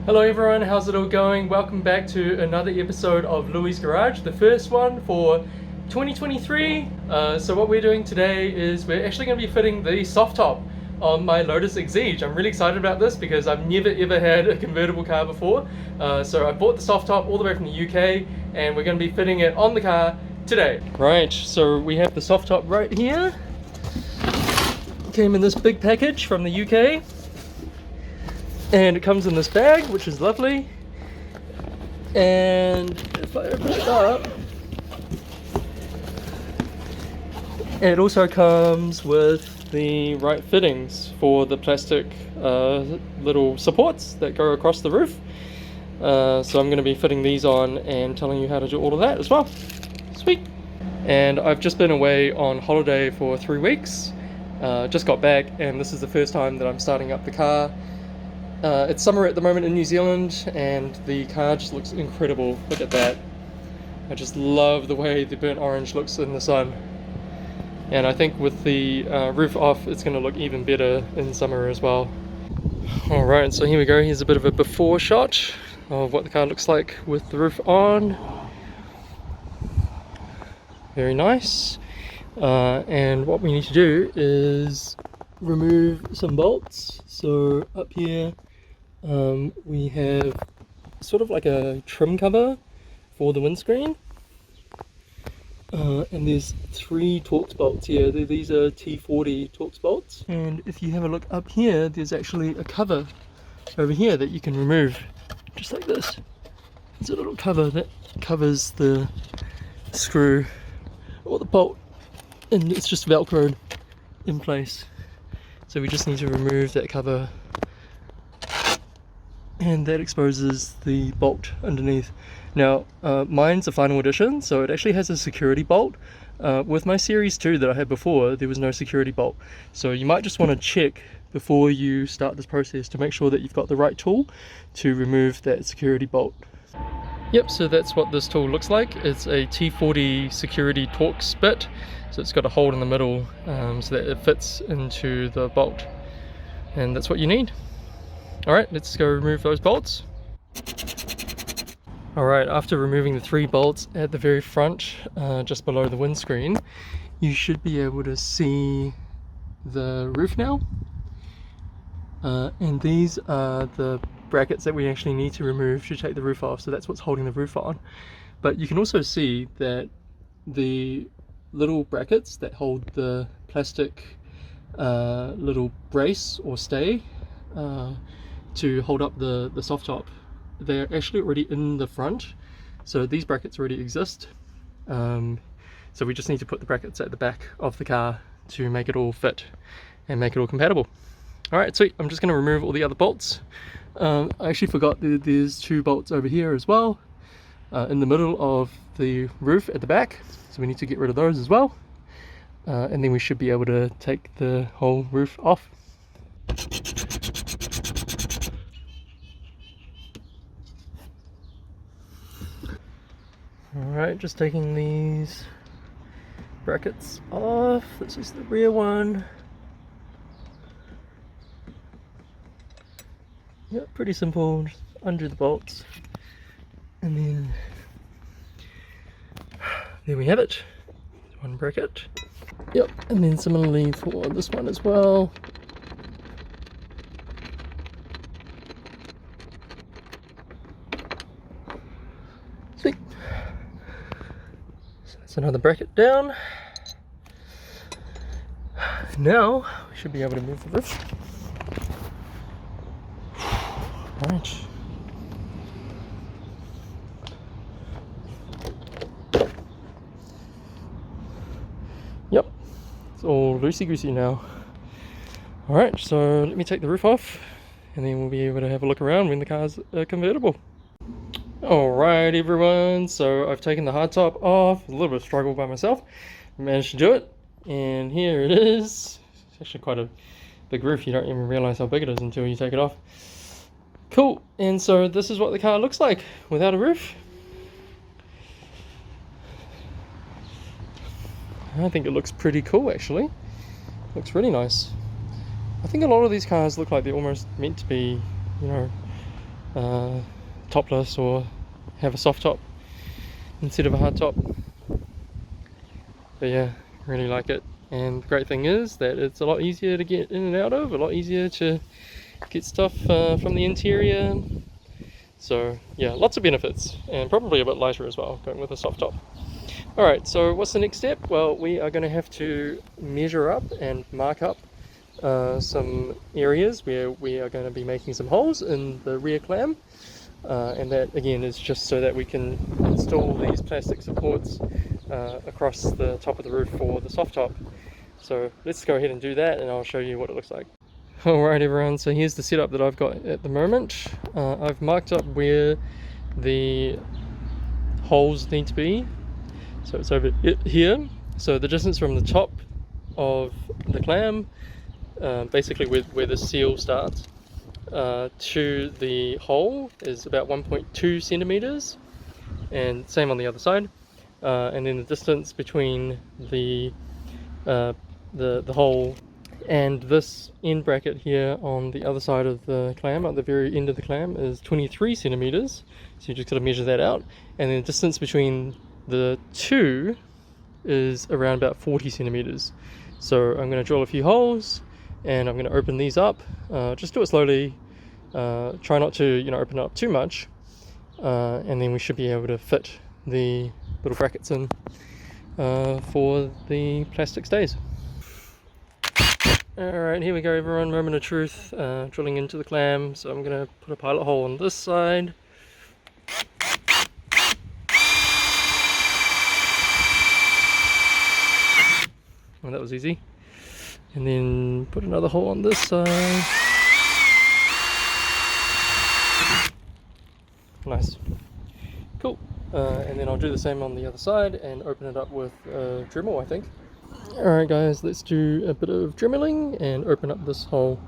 Hello everyone, how's it all going? Welcome back to another episode of Louis' Garage, the first one for 2023. So what we're doing today is we're actually going to be fitting the soft top on my Lotus Exige. I'm really excited about this because I've never ever had a convertible car before. So I bought the soft top all the way from the UK and we're going to be fitting it on the car today. Right, so we have the soft top right here. Came in this big package from the UK. And it comes in this bag, which is lovely. And if I open it up, it also comes with the right fittings for the plastic little supports that go across the roof. So I'm going to be fitting these on and telling you how to do all of that as well. Sweet! And I've just been away on holiday for 3 weeks. Just got back, and this is the first time that I'm starting up the car. It's summer at the moment in New Zealand and the car just looks incredible. Look at that. I just love the way the burnt orange looks in the sun. And I think with the roof off it's going to look even better in summer as well. Alright, so here we go. Here's a bit of a before shot of what the car looks like with the roof on. Very nice. And what we need to do is remove some bolts. So up here we have sort of like a trim cover for the windscreen, and there's 3 Torx bolts here. These are T40 Torx bolts, and if you have a look up here, there's actually a cover over here that you can remove, just like this. There's a little cover that covers the screw or the bolt, and it's just velcroed in place. So we just need to remove that cover, and that exposes the bolt underneath. Now mine's a final edition, so it actually has a security bolt. With my series 2 that I had before, there was no security bolt, so you might just want to check before you start this process to make sure that you've got the right tool to remove that security bolt. Yep, so that's what this tool looks like. It's a T40 security Torx bit, so it's got a hole in the middle so that it fits into the bolt, and that's what you need. Alright, let's go remove those bolts. Alright, after removing the 3 bolts at the very front, just below the windscreen, you should be able to see the roof now. And these are the brackets that we actually need to remove to take the roof off, so that's what's holding the roof on. But you can also see that the little brackets that hold the plastic little brace or stay to hold up the soft top, they're actually already in the front, so these brackets already exist. So we just need to put the brackets at the back of the car to make it all fit and make it all compatible. Alright, sweet. I'm just going to remove all the other bolts. I actually forgot that there's 2 bolts over here as well, in the middle of the roof at the back, so we need to get rid of those as well, and then we should be able to take the whole roof off. Alright, just taking these brackets off. This is the rear one. Yeah, pretty simple, just undo the bolts, and then there we have it. One bracket. Yep, and then similarly for this one as well. Sweet. So that's another bracket down. Now we should be able to move the roof. Right. Yep, it's all loosey-goosey now. Alright, so let me take the roof off and then we'll be able to have a look around when the car's convertible. Alright everyone, so I've taken the hardtop off, a little bit of struggle by myself, managed to do it, and here it is. It's actually quite a big roof, you don't even realise how big it is until you take it off. Cool, and so this is what the car looks like without a roof. I think it looks pretty cool actually. Looks really nice. I think a lot of these cars look like they're almost meant to be, you know, topless or have a soft top instead of a hard top. But yeah, really like it. And the great thing is that it's a lot easier to get in and out of, a lot easier to get stuff from the interior. So yeah, lots of benefits, and probably a bit lighter as well, going with a soft top. Alright, so what's the next step? Well, we are going to have to measure up and mark up some areas where we are going to be making some holes in the rear clam. And that again is just so that we can install these plastic supports across the top of the roof for the soft top. So let's go ahead and do that, and I'll show you what it looks like. Alright everyone, so here's the setup that I've got at the moment. I've marked up where the holes need to be. So it's over here. So the distance from the top of the clam, basically where the seal starts, to the hole is about 1.2 centimeters, and same on the other side. And then the distance between the hole and this end bracket here on the other side of the clam, at the very end of the clam, is 23 centimeters. So you just got to measure that out. And then the distance between the two is around about 40 centimeters. So I'm going to drill a few holes, and I'm going to open these up. Just do it slowly. Try not to, open it up too much. And then we should be able to fit the little brackets in for the plastic stays. Alright, here we go everyone, moment of truth, drilling into the clam. So I'm going to put a pilot hole on this side. Well, that was easy. And then put another hole on this side. Nice. Cool. And then I'll do the same on the other side and open it up with Dremel, I think. Alright guys, let's do a bit of dremeling and open up this hole.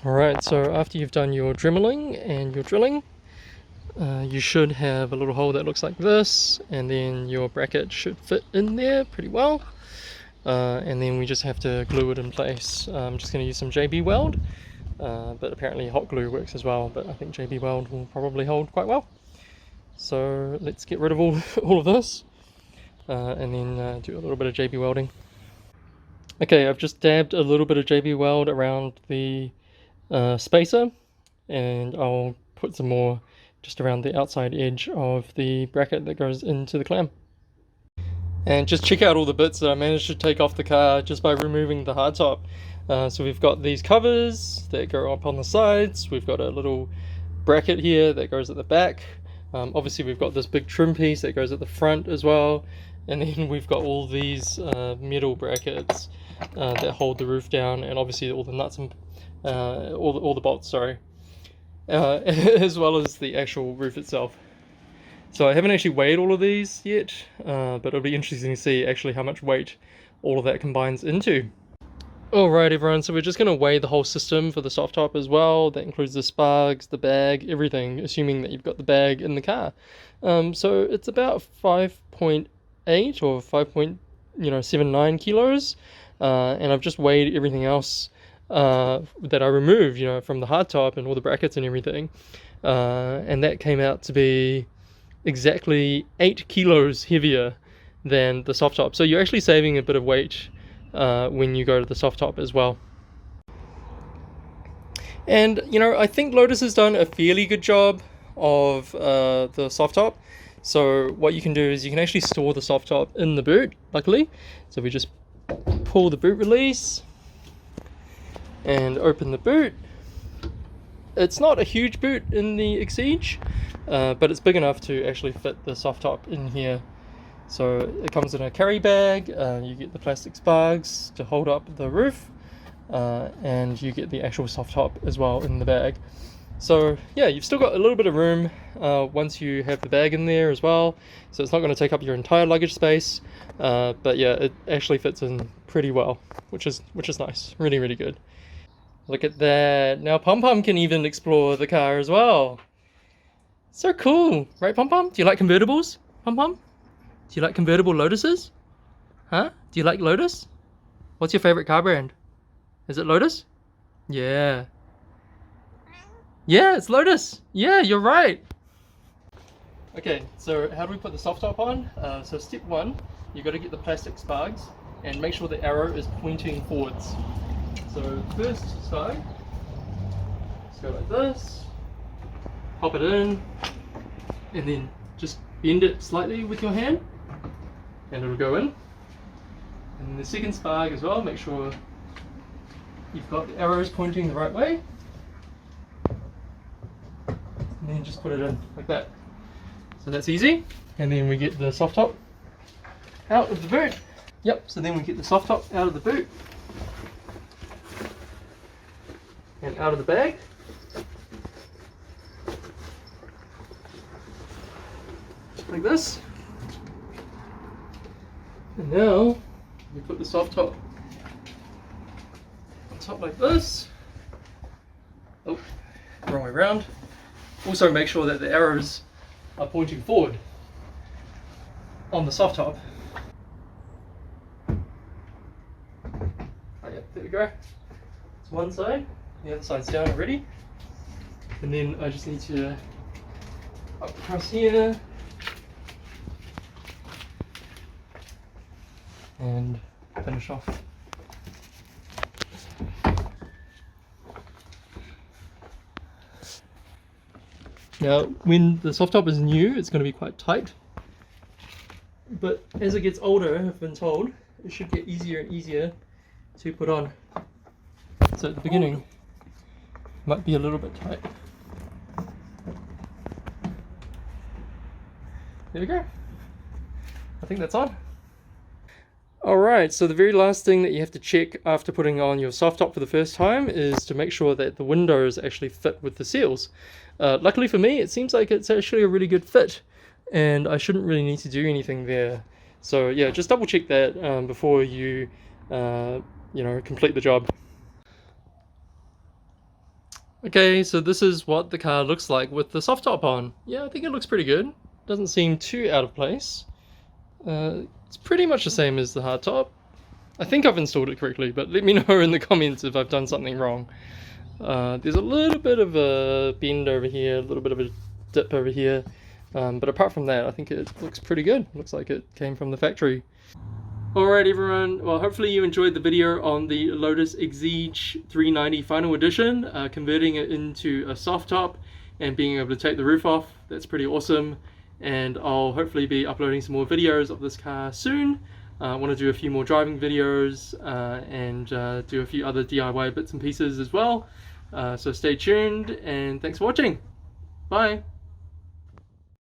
Alright, so after you've done your dremeling and your drilling, you should have a little hole that looks like this, and then your bracket should fit in there pretty well. And then we just have to glue it in place. I'm just going to use some JB Weld, but apparently hot glue works as well, but I think JB Weld will probably hold quite well. So let's get rid of all of this, and then do a little bit of JB welding. Okay, I've just dabbed a little bit of JB Weld around the spacer, and I'll put some more just around the outside edge of the bracket that goes into the clam. And just check out all the bits that I managed to take off the car just by removing the hardtop. So we've got these covers that go up on the sides, we've got a little bracket here that goes at the back, obviously we've got this big trim piece that goes at the front as well, and then we've got all these metal brackets that hold the roof down, and obviously all the nuts and all the bolts, sorry, as well as the actual roof itself. So I haven't actually weighed all of these yet, but it'll be interesting to see actually how much weight all of that combines into. Alright everyone, so we're just going to weigh the whole system for the soft top as well. That includes the sparks, the bag, everything, assuming that you've got the bag in the car. So it's about 5.8 or 5.79 kilos, and I've just weighed everything else that I removed, from the hardtop and all the brackets and everything, and that came out to be exactly 8 kilos heavier than the soft top. So you're actually saving a bit of weight when you go to the soft top as well. And I think Lotus has done a fairly good job of the soft top. So what you can do is you can actually store the soft top in the boot, luckily. So we just pull the boot release and open the boot. It's not a huge boot in the Exige, but it's big enough to actually fit the soft top in here. So it comes in a carry bag, you get the plastic sparks to hold up the roof, and you get the actual soft top as well in the bag. So yeah, you've still got a little bit of room once you have the bag in there as well, so it's not going to take up your entire luggage space, but yeah, it actually fits in pretty well, which is nice, really good. Look at that. Now Pom Pom can even explore the car as well. So cool, right Pom Pom? Do you like convertibles, Pom Pom? Do you like convertible Lotuses? Huh? Do you like Lotus? What's your favorite car brand? Is it Lotus? Yeah. Yeah, it's Lotus. Yeah, you're right. Okay, so how do we put the soft top on? So step one, you've got to get the plastic sparks and make sure the arrow is pointing forwards. So first spark, just go like this, pop it in, and then just bend it slightly with your hand, and it'll go in. And then the second spark as well, make sure you've got the arrows pointing the right way, and then just put it in like that. So that's easy. And then we get the soft top out of the boot. Yep, so then we get the soft top out of the boot and out of the bag. Like this. And now we put the soft top on top like this. Oh, wrong way around. Also make sure that the arrows are pointing forward on the soft top. Oh yeah, there we go. It's one side, the other side's down already. And then I just need to up across here and finish off. Now, when the soft top is new, it's going to be quite tight, but as it gets older, I've been told, it should get easier and easier to put on. So at the beginning, it might be a little bit tight. There we go. I think that's on. Alright, so the very last thing that you have to check after putting on your soft top for the first time is to make sure that the windows actually fit with the seals. Luckily for me, it seems like it's actually a really good fit, and I shouldn't really need to do anything there. So yeah, just double check that before you, complete the job. Okay, so this is what the car looks like with the soft top on. Yeah, I think it looks pretty good. Doesn't seem too out of place. It's pretty much the same as the hard top. I think I've installed it correctly, but let me know in the comments if I've done something wrong. There's a little bit of a bend over here, a little bit of a dip over here, but apart from that, I think it looks pretty good. Looks like it came from the factory. Alright everyone, well hopefully you enjoyed the video on the Lotus Exige 390 final edition, converting it into a soft top and being able to take the roof off. That's pretty awesome, and I'll hopefully be uploading some more videos of this car soon. I want to do a few more driving videos and do a few other DIY bits and pieces as well. So stay tuned and thanks for watching. Bye.